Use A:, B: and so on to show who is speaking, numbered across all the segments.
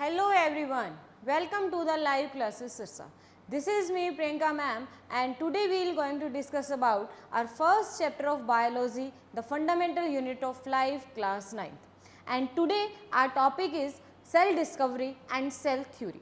A: Hello everyone, welcome to the live classes Sirsa. This is me Priyanka ma'am and today we are going to discuss about our first chapter of biology, the fundamental unit of life, class 9th. And today our topic is cell discovery and cell theory.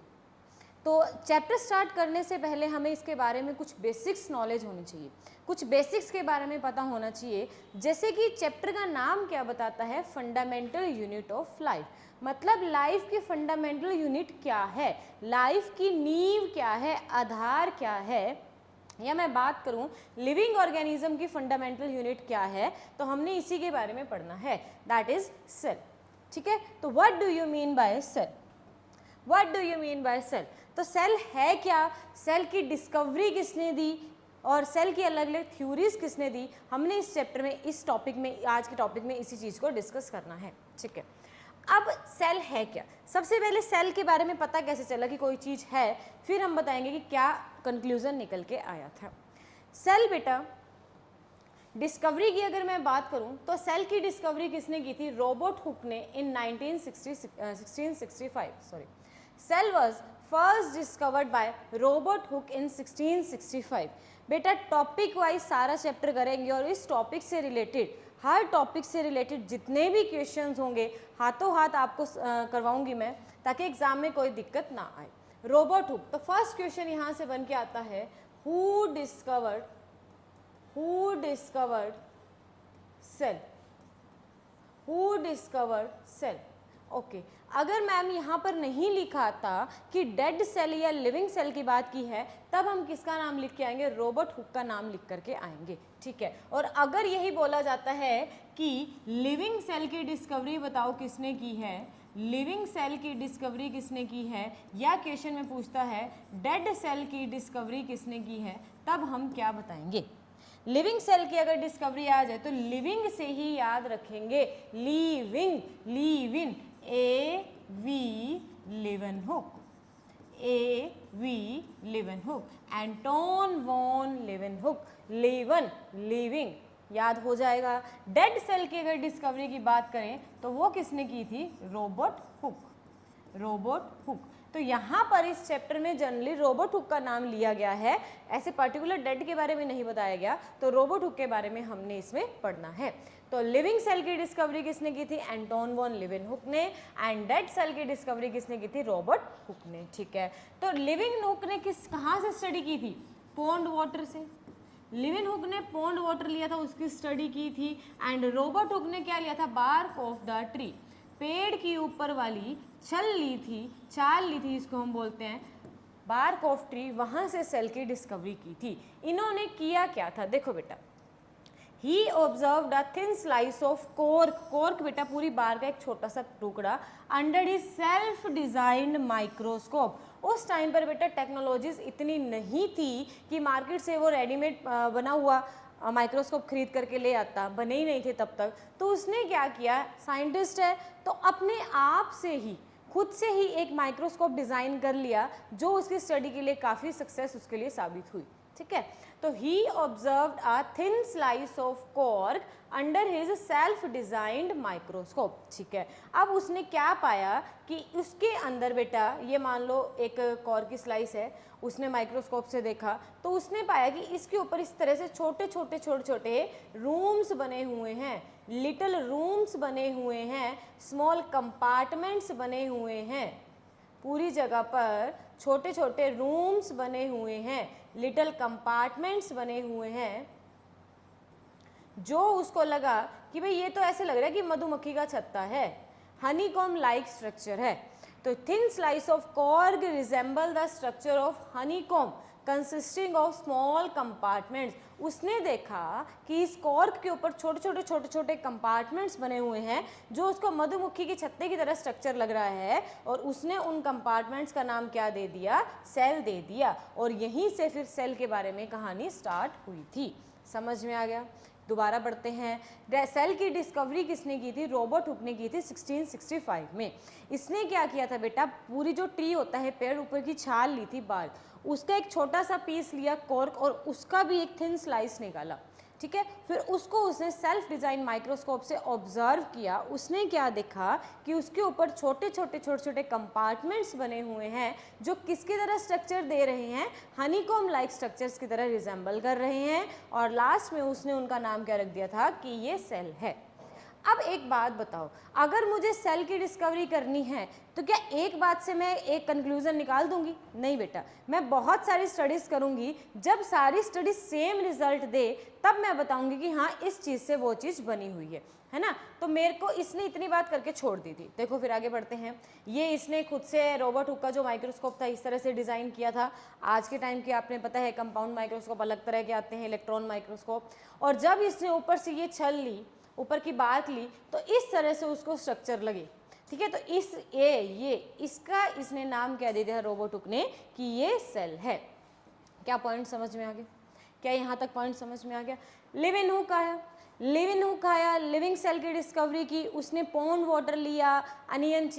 A: तो chapter start करने से पहले हमें इसके बारे में कुछ basics knowledge होनी चाहिए, कुछ बेसिक्स के बारे में पता होना चाहिए। जैसे कि चैप्टर का नाम क्या बताता है, फंडामेंटल यूनिट ऑफ लाइफ, मतलब लाइफ की फंडामेंटल यूनिट क्या है, लाइफ की नींव क्या है, आधार क्या है। या मैं बात करूं लिविंग ऑर्गेनिज्म की फंडामेंटल यूनिट क्या है, तो हमने इसी के बारे में पढ़ना है, दैट इज सेल। ठीक है, तो what do you mean by cell, what do you mean by cell. तो सेल है क्या, सेल की डिस्कवरी किसने दी और सेल की अलग अलग थ्योरीज किसने दी, हमने इस चैप्टर में, इस टॉपिक में, आज के टॉपिक में इसी चीज़ को डिस्कस करना है। ठीक है, अब सेल है क्या, सबसे पहले सेल के बारे में पता कैसे चला कि कोई चीज़ है, फिर हम बताएंगे कि क्या कंक्लूजन निकल के आया था। सेल बेटा डिस्कवरी की अगर मैं बात करूं तो सेल की डिस्कवरी किसने की थी, रॉबर्ट हुक ने in 1665 sorry. Cell was first discovered by Robert Hooke in 1665। बेटा टॉपिक वाइज सारा चैप्टर करेंगे और इस टॉपिक से रिलेटेड, हर टॉपिक से रिलेटेड जितने भी क्वेश्चंस होंगे हाथों हाथ आपको करवाऊंगी मैं, ताकि एग्जाम में कोई दिक्कत ना आए। रॉबर्ट हुक, तो फर्स्ट क्वेश्चन यहाँ से बन के आता है, who discovered cell, who discovered cell. Okay, अगर मैम यहाँ पर नहीं लिखा था कि डेड सेल या लिविंग सेल की बात की है, तब हम किसका नाम लिख के आएंगे, रॉबर्ट हुक का नाम लिख करके आएंगे। ठीक है, और अगर यही बोला जाता है कि लिविंग सेल की डिस्कवरी बताओ किसने की है, लिविंग सेल की डिस्कवरी किसने की है, या क्वेश्चन में पूछता है डेड सेल की डिस्कवरी किसने की है, तब हम क्या बताएंगे। लिविंग सेल की अगर डिस्कवरी आ जाए तो लिविंग से ही याद रखेंगे, लिविंग, लिविन, A V Leeuwenhoek, A V Leeuwenhoek, Anton van Leeuwenhoek, Leeuwen, living, याद हो जाएगा। डेड सेल की अगर डिस्कवरी की बात करें तो वो किसने की थी, रॉबर्ट हुक, रॉबर्ट हुक। तो यहाँ पर इस चैप्टर में जनरली रॉबर्ट हुक का नाम लिया गया है, ऐसे पर्टिकुलर डेड के बारे में नहीं बताया गया, तो रॉबर्ट हुक के बारे में हमने इसमें पढ़ना है। तो लिविंग सेल की डिस्कवरी किसने की थी, एंटोन वॉन लेवनहुक ने, एंड डेड सेल की डिस्कवरी किसने की थी, रॉबर्ट हुक ने। ठीक है, तो लिविंग हुक ने कहाँ से स्टडी की थी, पॉन्ड वाटर से। लिविंग हुक ने पॉन्ड वाटर लिया था, उसकी स्टडी की थी। एंड रॉबर्ट हुक ने क्या लिया था, बार्क ऑफ द ट्री, पेड़ की ऊपर वाली छल ली थी, छाल ली थी, इसको हम बोलते हैं बार्क ऑफ ट्री, वहां से सेल की डिस्कवरी की थी। इन्होंने किया क्या था, देखो बेटा, he observed a thin slice of cork, cork बेटा पूरी बार का एक छोटा सा टुकड़ा, under his self designed microscope. उस टाइम पर बेटा टेक्नोलॉजीज इतनी नहीं थी कि मार्केट से वो रेडीमेड बना हुआ माइक्रोस्कोप खरीद करके ले आता, बने ही नहीं थे तब तक। तो उसने क्या किया, साइंटिस्ट है तो अपने आप से ही, खुद से ही एक माइक्रोस्कोप डिज़ाइन कर लिया, जो उसकी स्टडी के लिए काफ़ी सक्सेस उसके लिए साबित हुई। ठीक है, तो he observed a thin slice of cork under his self designed microscope. ठीक है, अब उसने क्या पाया कि उसके अंदर बेटा, ये मान लो एक कॉर्क की स्लाइस है, उसने माइक्रोस्कोप से देखा तो उसने पाया कि इसके ऊपर इस तरह से छोटे छोटे रूम्स बने हुए हैं, लिटिल रूम्स बने हुए हैं, स्मॉल कंपार्टमेंट्स बने हुए हैं, पूरी जगह पर छोटे छोटे रूम्स बने हुए हैं, लिटिल कंपार्टमेंट्स बने हुए हैं। जो उसको लगा कि भाई ये तो ऐसे लग रहा है कि मधुमक्खी का छत्ता है, हनीकॉम लाइक स्ट्रक्चर है। तो thin slice of cork resemble the structure of honeycomb consisting of small compartments. उसने देखा कि इस कॉर्क के ऊपर छोटे छोटे कंपार्टमेंट्स बने हुए हैं, जो उसको मधुमक्खी के छत्ते की तरह स्ट्रक्चर लग रहा है, और उसने उन कंपार्टमेंट्स का नाम क्या दे दिया, सेल दे दिया। और यहीं से फिर सेल के बारे में कहानी स्टार्ट हुई थी। समझ में आ गया, दोबारा पढ़ते हैं। सेल की डिस्कवरी किसने की थी, रॉबर्ट हुक ने की थी 1665 में। इसने क्या किया था बेटा, पूरी जो ट्री होता है, पेड़, ऊपर की छाल ली थी, बाल, उसका एक छोटा सा पीस लिया कॉर्क, और उसका भी एक थिन स्लाइस निकाला, ठीक है। फिर उसको उसने सेल्फ डिज़ाइन माइक्रोस्कोप से ऑब्जर्व किया, उसने क्या देखा कि उसके ऊपर छोटे छोटे कंपार्टमेंट्स बने हुए हैं जो किसकी तरह स्ट्रक्चर दे रहे हैं, हनीकॉम लाइक स्ट्रक्चर्स की तरह रिजेंबल कर रहे हैं, और लास्ट में उसने उनका नाम क्या रख दिया था कि ये सेल है। अब एक बात बताओ, अगर मुझे सेल की डिस्कवरी करनी है तो क्या एक बात से मैं एक कंक्लूजन निकाल दूंगी? नहीं बेटा, मैं बहुत सारी स्टडीज़ करूंगी, जब सारी स्टडीज सेम रिजल्ट दे तब मैं बताऊंगी कि हाँ इस चीज़ से वो चीज़ बनी हुई है ना। तो मेरे को इसने इतनी बात करके छोड़ दी थी। देखो फिर आगे बढ़ते हैं। ये इसने खुद से रॉबर्ट हुक का जो माइक्रोस्कोप था इस तरह से डिज़ाइन किया था। आज के टाइम के आपने पता है कंपाउंड माइक्रोस्कोप अलग तरह के आते हैं, इलेक्ट्रॉन माइक्रोस्कोप, और जब इसने ऊपर से ये छल ली, ऊपर की बात ली, तो इस तरह से उसको स्ट्रक्चर लगी, ठीक है। तो इसका इसने नाम क्या दे दिया रॉबर्ट हुक ने कि ये सेल है। क्या पॉइंट समझ में आ गया? क्या यहाँ तक पॉइंट समझ में आ गया? लेवेनहुक आया, लिविंग सेल की डिस्कवरी की, उसने पॉन्ड वाटर लिया, अनियन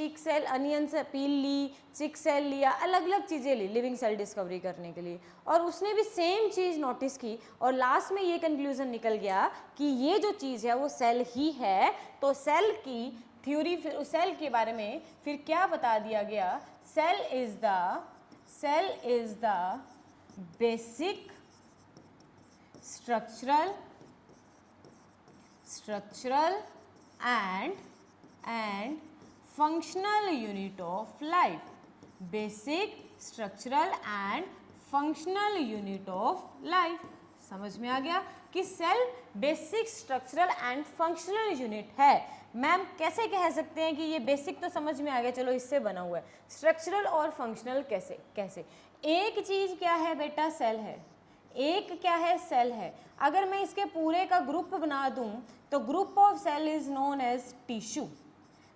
A: से पील ली, चिक सेल लिया, अलग अलग चीज़ें ली लिविंग सेल डिस्कवरी करने के लिए, और उसने भी सेम चीज़ नोटिस की, और लास्ट में ये कंक्लूजन निकल गया कि ये जो चीज़ है वो सेल ही है। तो सेल की थ्योरी, फिर सेल के बारे में फिर क्या बता दिया गया? Cell is the basic structural and functional unit of life. Basic structural and functional unit of life. समझ में आ गया कि cell basic structural and functional unit है। मैम कैसे कह सकते हैं कि ये बेसिक तो समझ में आ गया, चलो इससे बना हुआ है, स्ट्रक्चरल और फंक्शनल कैसे? एक चीज क्या है बेटा? सेल है। एक क्या है? सेल है। अगर मैं इसके पूरे का ग्रुप बना दूं तो group of cell is known as tissue,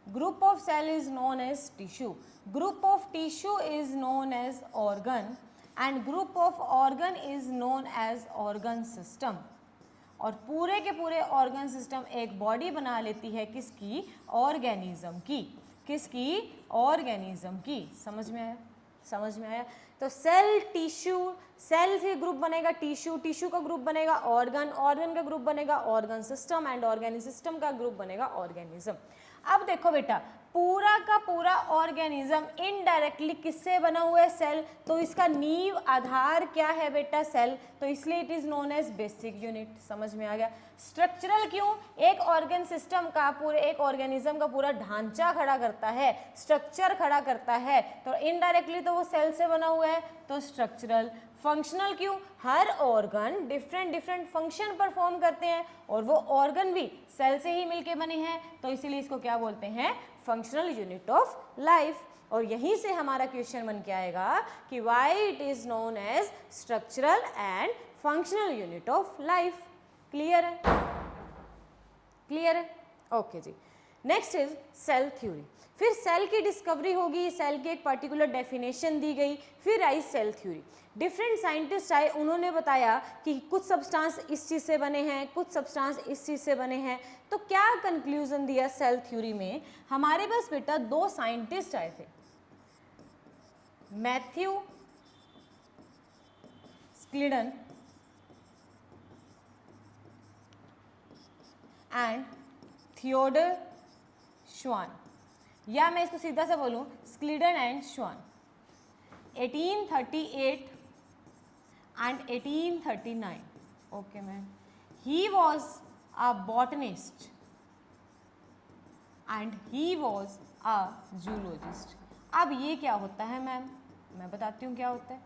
A: group of cell is known as tissue, group of tissue is known as organ, and group of organ is known as organ system. और पूरे के पूरे organ system एक body बना लेती है किसकी? Organism की। किसकी? ऑर्गेनिज्म की। समझ में आया? समझ में आया? तो सेल, टिश्यू, सेल से ग्रुप बनेगा टिश्यू, टिश्यू का ग्रुप बनेगा ऑर्गन, ऑर्गन का ग्रुप बनेगा organ system, and organ system का ग्रुप बनेगा ऑर्गेनिज्म। अब देखो बेटा, पूरा का पूरा ऑर्गेनिज्म इनडायरेक्टली किससे बना हुआ है? सेल। तो इसका नींव आधार क्या है बेटा? सेल। तो इसलिए it is known as basic unit. समझ में आ गया? स्ट्रक्चरल क्यों? एक ऑर्गन सिस्टम का, पूरे एक ऑर्गेनिज्म का पूरा ढांचा खड़ा करता है, स्ट्रक्चर खड़ा करता है, तो इनडायरेक्टली तो वो सेल से बना हुआ है, तो स्ट्रक्चरल। फंक्शनल क्यों? हर ऑर्गन डिफरेंट फंक्शन परफॉर्म करते हैं, और वो ऑर्गन भी सेल से ही मिलके बने हैं, तो इसीलिए इसको क्या बोलते हैं? Functional unit of life. और यहीं से हमारा क्वेश्चन बन के आएगा कि why it is known as structural and functional unit of life. Clear है? क्लियर है? ओके जी। Next is cell theory. फिर सेल की डिस्कवरी होगी, सेल की एक पर्टिकुलर डेफिनेशन दी गई, फिर आई सेल थ्योरी। डिफरेंट साइंटिस्ट आए, उन्होंने बताया कि कुछ सब्सटेंस इस चीज़ से बने हैं, कुछ सब्सटेंस इस चीज़ से बने हैं। तो क्या कंक्लूजन दिया सेल थ्योरी में? हमारे पास बेटा दो साइंटिस्ट आए थे, मैथ्यू स्क्लिडन एंड थियोडर श्वान, या मैं इसको सीधा सा बोलूं स्क्लिडन एंड श्वान। 1838 and 1839. Okay, man. He was a botanist and he was a zoologist. अब ये क्या होता है मैम? मैं बताती हूँ क्या होता है।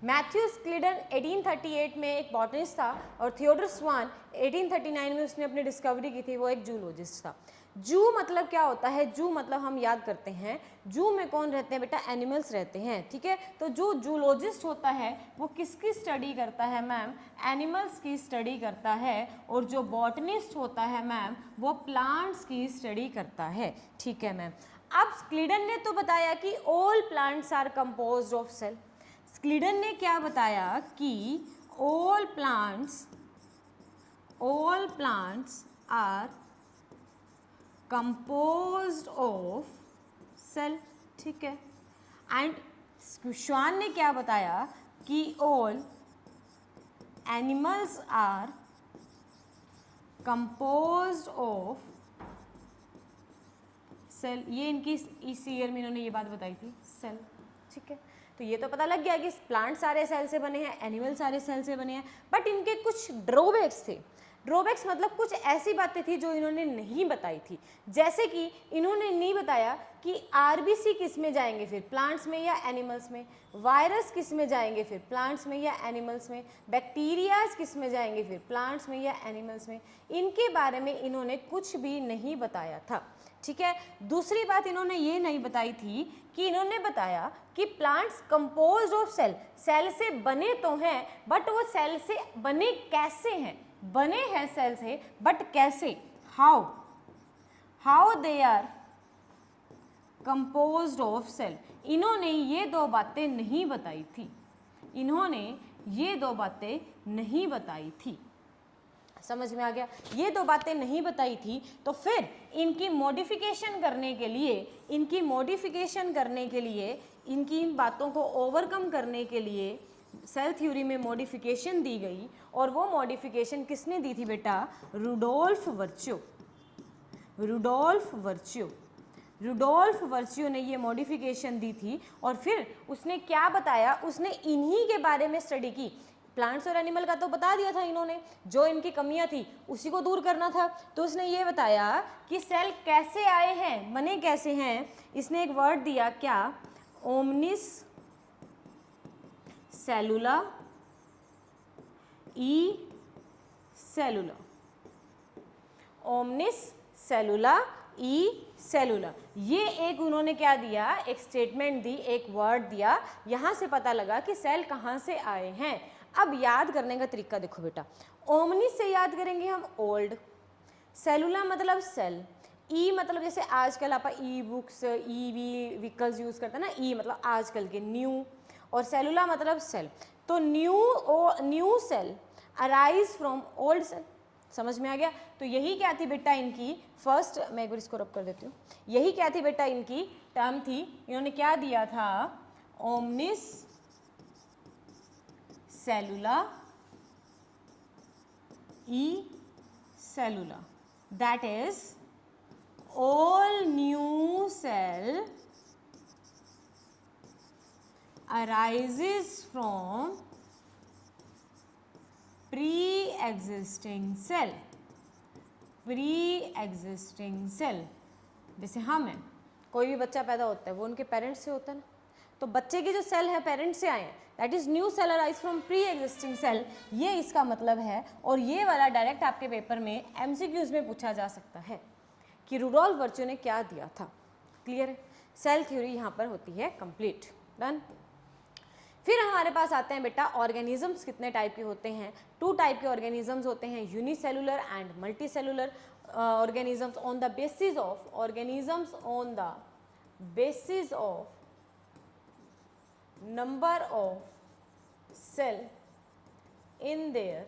A: मैथ्यू स्क्लिडन 1838 में एक बॉटनिस्ट था, और थियोडर स्वान 1839 में उसने अपनी डिस्कवरी की थी, वो एक जूलॉजिस्ट था। जू मतलब क्या होता है? जू मतलब हम याद करते हैं, जू में कौन रहते हैं बेटा? एनिमल्स रहते हैं, ठीक है। तो जो जूलॉजिस्ट होता है वो किसकी स्टडी करता है मैम? एनिमल्स की स्टडी करता है। और जो बॉटनिस्ट होता है मैम वो प्लांट्स की स्टडी करता है, ठीक है मैम। अब स्क्लिडन ने तो बताया कि all plants are composed of cell. Schleiden ने क्या बताया कि all plants are composed of cell, ठीक है। एंड श्वान ने क्या बताया कि all animals are composed of cell, ये इनकी इस ईयर में इन्होंने ये बात बताई थी, सेल। ठीक है, तो ये तो पता लग गया कि प्लांट सारे सेल से बने हैं, एनिमल सारे सेल से बने हैं, बट इनके कुछ ड्रॉबैक्स थे। ड्रॉबैक्स मतलब कुछ ऐसी बातें थी जो इन्होंने नहीं बताई थी, जैसे कि इन्होंने नहीं बताया कि आरबीसी किस में जाएंगे फिर, प्लांट्स में या एनिमल्स में, वायरस किस में जाएंगे फिर, प्लांट्स में या एनिमल्स में, बैक्टीरियाज किस में जाएंगे फिर, प्लांट्स में या एनिमल्स में, इनके बारे में इन्होंने कुछ भी नहीं बताया था। ठीक है, दूसरी बात इन्होंने ये नहीं बताई थी कि इन्होंने बताया कि plants composed of cell, cell से बने तो हैं बट वो सेल से बने कैसे हैं, बने हैं सेल से बट कैसे, how they are composed of cell. इन्होंने ये दो बातें नहीं बताई थी, इन्होंने ये दो बातें नहीं बताई थी। समझ में आ गया, ये दो बातें नहीं बताई थी, तो फिर इनकी मॉडिफिकेशन करने के लिए, इनकी इन बातों को ओवरकम करने के लिए सेल थ्योरी में मॉडिफिकेशन दी गई, और वो मॉडिफिकेशन किसने दी थी बेटा, रुडोल्फ वर्च्यू ने ये मॉडिफिकेशन दी थी। और फिर उसने क्या बताया, उसने इन्हीं के बारे में स्टडी की। प्लांट्स और एनिमल का तो बता दिया था इन्होंने, जो इनकी कमियां थी उसी को दूर करना था, तो उसने ये बताया कि सेल कैसे आए हैं, बने कैसे हैं। इसने एक वर्ड दिया क्या, omnis cellula e सेलुला, omnis cellula e सेलुला, ये एक उन्होंने क्या दिया, एक स्टेटमेंट दी, एक वर्ड दिया। यहां से पता लगा कि सेल कहां से आए हैं। अब याद करने का तरीका देखो बेटा, ओमनिस से याद करेंगे हम ओल्ड, सेलुला मतलब सेल, ई मतलब जैसे आजकल आप e books e vehicles use करते हैं ना, ई मतलब आजकल के न्यू, और सेलुला मतलब सेल। तो new cell arise from old cell. समझ में आ गया। तो यही क्या थी बेटा इनकी फर्स्ट, मैं एक बार इसको रब कर देती हूँ, यही क्या थी बेटा इनकी टर्म थी। इन्होंने क्या दिया था, omnis cellula e सेलुला, that is all new cell arises from pre-existing cell, जैसे हम हैं, कोई भी बच्चा पैदा होता है वो उनके पेरेंट्स से होता है ना, तो बच्चे की जो सेल है पेरेंट्स से आए हैं, that is new cell arise from pre existing cell, ये इसका मतलब है। और ये वाला डायरेक्ट आपके पेपर में एमसीक्यूज में पूछा जा सकता है कि रुडोल्फ वर्च्यू ने क्या दिया था। क्लियर है, सेल थ्योरी यहाँ पर होती है कंप्लीट, डन। फिर हमारे पास आते हैं बेटा ऑर्गेनिजम्स कितने टाइप के होते हैं। 2 टाइप के ऑर्गेनिजम्स होते हैं, unicellular and multicellular organisms. On the basis of number of cell in their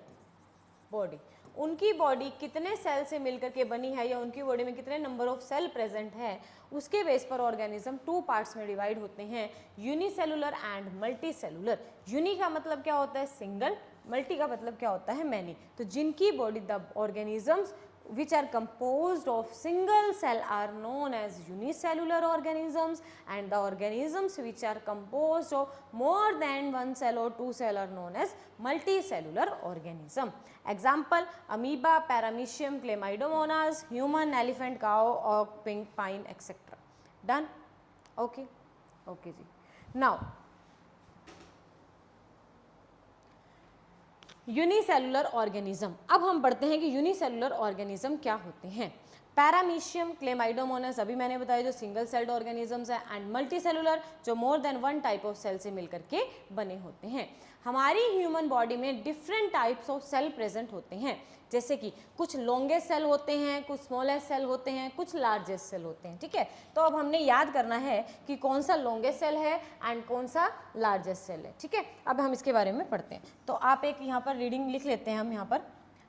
A: body, उनकी बॉडी कितने सेल से मिलकर के बनी है या उनकी बॉडी में कितने नंबर ऑफ सेल प्रेजेंट है, उसके बेस पर ऑर्गेनिज्म 2 पार्ट्स में डिवाइड होते हैं, unicellular and multicellular. Uni का मतलब क्या होता है, सिंगल, मल्टी का मतलब क्या होता है, मैनी। तो जिनकी body, the organisms which are composed of single cell are known as unicellular organisms, and the organisms which are composed of more than 1 cell or 2 cell are known as multicellular organism. Example, amoeba, paramecium, chlamydomonas, human, elephant, cow, oak, pink, pine, etc. Done? Okay, okay ji. Now unicellular organism, अब हम बढ़ते हैं कि unicellular organism क्या होते हैं। Paramecium, Chlamydomonas अभी मैंने बताया जो सिंगल सेल्ड ऑर्गेनिजम्स है, एंड मल्टीसेलुलर जो more than 1 type of cell से मिलकर के बने होते हैं। हमारी ह्यूमन बॉडी में different types of cell present होते हैं, जैसे कि कुछ लॉन्गेस्ट सेल होते हैं, कुछ स्मॉलेस्ट सेल होते हैं, कुछ लार्जेस्ट सेल होते हैं। ठीक है, तो अब हमने याद करना है कि कौन सा लॉन्गेस्ट सेल है एंड कौन सा लार्जेस्ट सेल है। ठीक है, अब हम इसके बारे में पढ़ते हैं। तो आप एक यहाँ पर रीडिंग लिख लेते हैं हम यहाँ पर।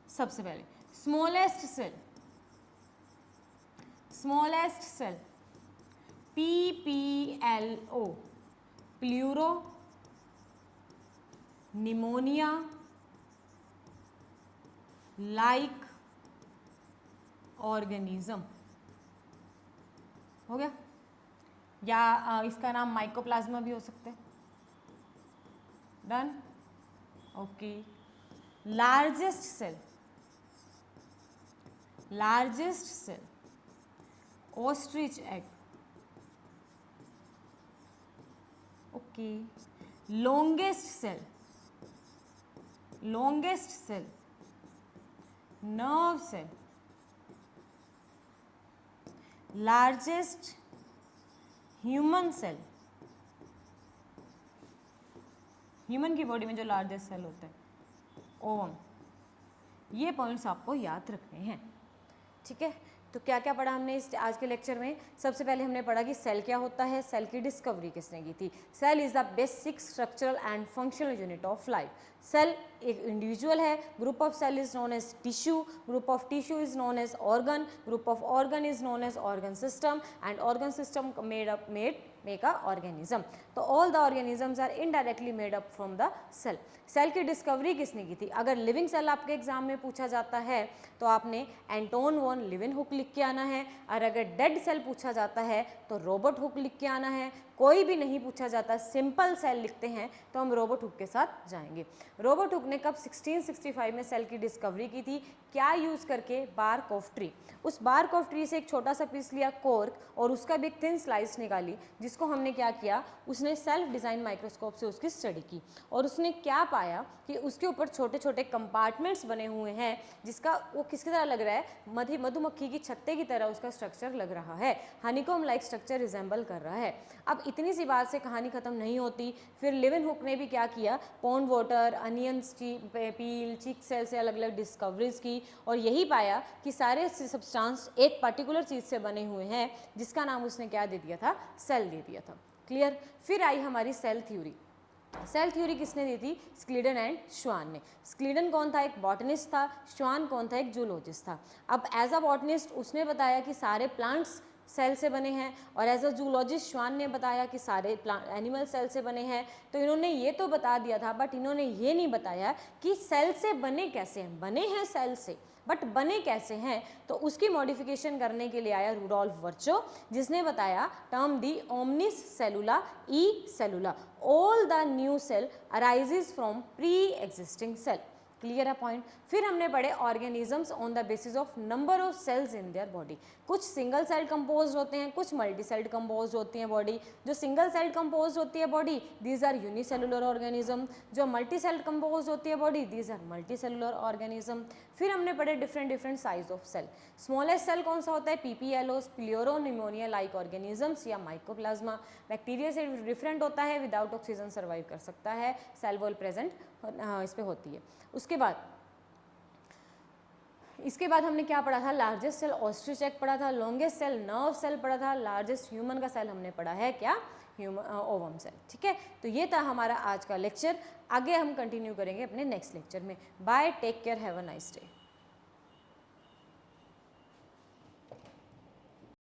A: सबसे पहले smallest cell PPLO, pleuropneumonia, like, organism, हो गया, या इसका नाम माइकोप्लाज्मा भी हो सकता है। Done, okay. Largest cell, largest cell, ostrich egg, okay. Longest cell, longest cell, nerve cell, largest human cell, human की बॉडी में जो लार्जेस्ट सेल होता है, ओवम। ये पॉइंट्स आपको याद रखने हैं, ठीक है। तो क्या क्या पढ़ा हमने इस आज के लेक्चर में? सबसे पहले हमने पढ़ा कि सेल क्या होता है, सेल की डिस्कवरी किसने की थी। Cell is the basic structural and functional unit of life. Cell एक इंडिविजुअल है, group of cell is known as tissue, group of tissue is known as organ, group of organ is known as organ system, and organ system make a organism. तो all the organisms are indirectly made up from the cell. Cell की discovery किसने की थी? अगर living cell आपके exam में पूछा जाता है तो आपने एंटोन वॉन लिविनहुक लिख के आना है, और अगर डेड सेल पूछा जाता है तो रॉबर्ट हुक लिख के आना है। कोई भी नहीं पूछा जाता, सिंपल सेल लिखते हैं तो हम रॉबर्ट हुक के साथ जाएंगे। रॉबर्ट हुक ने कब 1665 में सेल की डिस्कवरी की थी? क्या यूज़ करके? Bark of tree. उस बार्क ऑफ ट्री से एक छोटा सा पीस लिया कॉर्क, और उसका भी एक थिन स्लाइस निकाली, जिसको हमने क्या किया, उसने सेल्फ डिज़ाइन माइक्रोस्कोप से उसकी स्टडी की, और उसने क्या पाया कि उसके ऊपर छोटे छोटे कंपार्टमेंट्स बने हुए हैं, जिसका वो किसकी तरह लग रहा है, मधुमक्खी की छत्ते की तरह उसका स्ट्रक्चर लग रहा है, हनीकॉम लाइक स्ट्रक्चर रिजेंबल कर रहा है। अब इतनी सी बात से कहानी खत्म नहीं होती। फिर लिविनहुक ने भी क्या किया, पॉन्ड वाटर, अनियंस की पील, चिक सेल से अलग अलग डिस्कवरीज की, और यही पाया कि सारे सब्सटेंस एक पर्टिकुलर चीज़ से बने हुए हैं, जिसका नाम उसने क्या दे दिया था, सेल दे दिया था। क्लियर। फिर आई हमारी सेल थ्योरी। सेल थ्योरी किसने दी थी? स्क्लीडन एंड श्वान ने। स्क्लीडन कौन था? एक बॉटनिस्ट था। श्वान कौन था? एक जूलॉजिस्ट था। अब एज अ बॉटनिस्ट उसने बताया कि सारे प्लांट्स सेल से बने हैं, और एज अ जूलॉजिस्ट श्वान ने बताया कि सारे एनिमल सेल से बने हैं। तो इन्होंने ये तो बता दिया था, बट इन्होंने ये नहीं बताया कि सेल से बने कैसे हैं। बने हैं सेल से, बट बने कैसे हैं, तो उसकी मॉडिफिकेशन करने के लिए आया रूडोल्फ वर्चो, जिसने बताया term the omnis cellula e cellula, all the new cell arises from pre existing cell. Clear है पॉइंट। फिर हमने पढ़े organisms on the basis of number of cells in their body. कुछ सिंगल सेल कंपोज होते हैं, कुछ multi celled compose होती हैं बॉडी। जो सिंगल सेल्ड कंपोज होती है body, these are unicellular organism. जो मल्टी सेल्ड कंपोज होती है body, these are multicellular organism. फिर हमने पढ़े different size of cell. Smallest cell कौन सा होता है? PPLOs, pleuropneumonia like organisms, या माइकोप्लाज्मा। बैक्टीरिया से डिफरेंट होता है, विदाउट ऑक्सीजन सर्वाइव कर सकता है, सेल वॉल प्रेजेंट इस पे होती है। इसके बाद हमने क्या पढ़ा था? लार्जेस्ट सेल ऑस्ट्रिच एग पढ़ा था, लॉन्गेस्ट सेल नर्व सेल पढ़ा था, लार्जेस्ट ह्यूमन का सेल हमने पढ़ा है क्या? Ovum cell. ठीक है, तो ये था हमारा आज का लेक्चर। आगे हम कंटिन्यू करेंगे अपने नेक्स्ट लेक्चर में। Bye, take care, have a nice day.